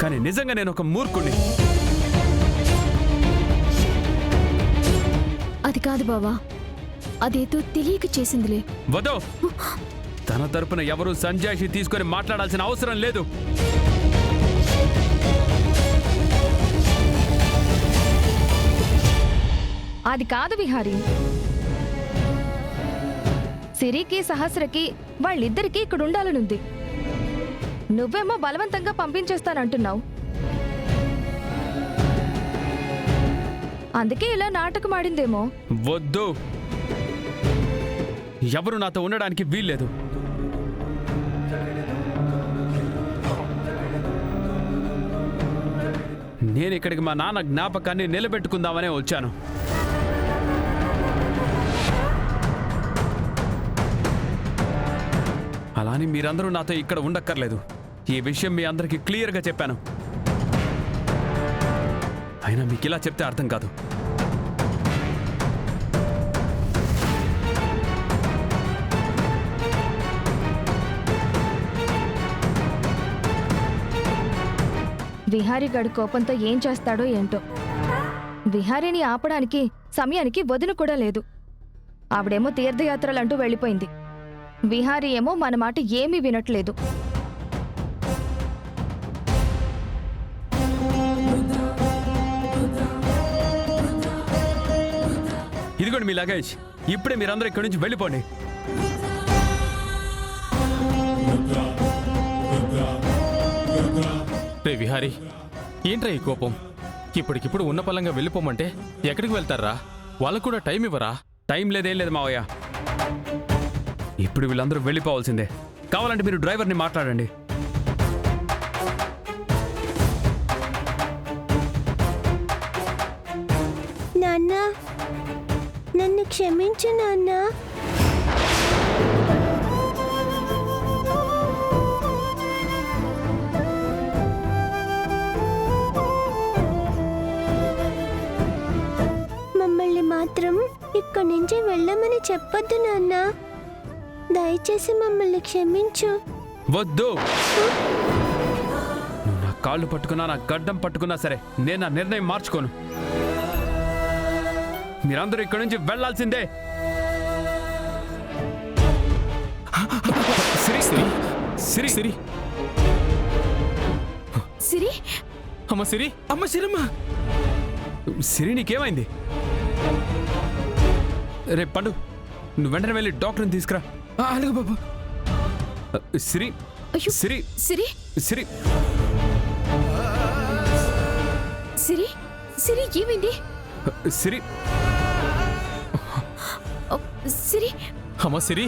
కానీ నిజంగా నేను ఒక మూర్ఖుణ్ణి. అది కాదు బావా, అదేదో తెలియక చేసిందిలే. వదో, తన తరపున ఎవరూ సంజాయిషి తీసుకొని మాట్లాడాల్సిన అవసరం లేదు. అది కాదు విహారీ. సిరికి సహస్రకి వాళ్ళిద్దరికీ ఇక్కడ ఉండాలనుంది. నువ్వేమో బలవంతంగా పంపించేస్తానంటున్నావు. అందుకే ఇలా నాటకం ఆడిందేమో. వద్దు, ఎవరు నాతో ఉండడానికి వీల్లేదు. నేను ఇక్కడికి మా నాన్న జ్ఞాపకాన్ని నిలబెట్టుకుందామనే వచ్చాను. అలాని మీరందరూ నాతో ఇక్కడ ఉండక్కర్లేదు. ఈ విషయం మీ అందరికీ క్లియర్గా చెప్పాను. అయినా మీకు ఇలా చెప్తే అర్థం కాదు. విహారీ గడి కోపంతో ఏం చేస్తాడో ఏంటో. విహారీని ఆపడానికి సమయానికి వదిన కూడా లేదు. ఆవిడేమో తీర్థయాత్రలంటూ వెళ్ళిపోయింది. విహారీ ఏమో మన మాట ఏమీ వినట్లేదు. ఇదిగోండి మీ లగేజ్. ఇప్పుడే మీరందరూ ఇక్కడి నుంచి వెళ్ళిపోండి. రే విహారీ, ఏంట్రా ఈ కోపం? ఇప్పటికిప్పుడు ఉన్న పలంగా వెళ్ళిపోమంటే ఎక్కడికి వెళ్తారా? వాళ్ళకు కూడా టైం ఇవ్వరా? టైం లేదేం లేదు మావయ్య. ఇప్పుడు వీళ్ళందరూ వెళ్ళిపోవాల్సిందే. కావాలంటే మీరు డ్రైవర్ని మాట్లాడండి. నాన్న, నన్ను క్షమించు నాన్న. మమ్మల్ని మాత్రం ఇక్కడి నుంచి వెళ్ళమని చెప్పొద్దు నాన్న. దయచేసి మమ్మల్ని క్షమించు. వద్దు, నువ్వు నా కాళ్ళు పట్టుకున్నా, నా గడ్డం పట్టుకున్నా సరే, నేను నా నిర్ణయం మార్చుకోను. మీరందరూ ఇక్కడి నుంచి వెళ్లాల్సిందే. సిరి సిరి సిరి సిరి, సిరి, అమ్మ సిరి, అమ్మ సిరమ్మ. సిరి నీకేమైంది? రేపు పండు, నువ్వు వెంటనే వెళ్ళి డాక్టర్ని తీసుకురా. అలాగే బాబు. సిరి, అయ్యో, సిరి, సిరి, సిరి, సిరి, సిరి ఏమైంది? సిరి, సిరి, అమ్మ సిరి.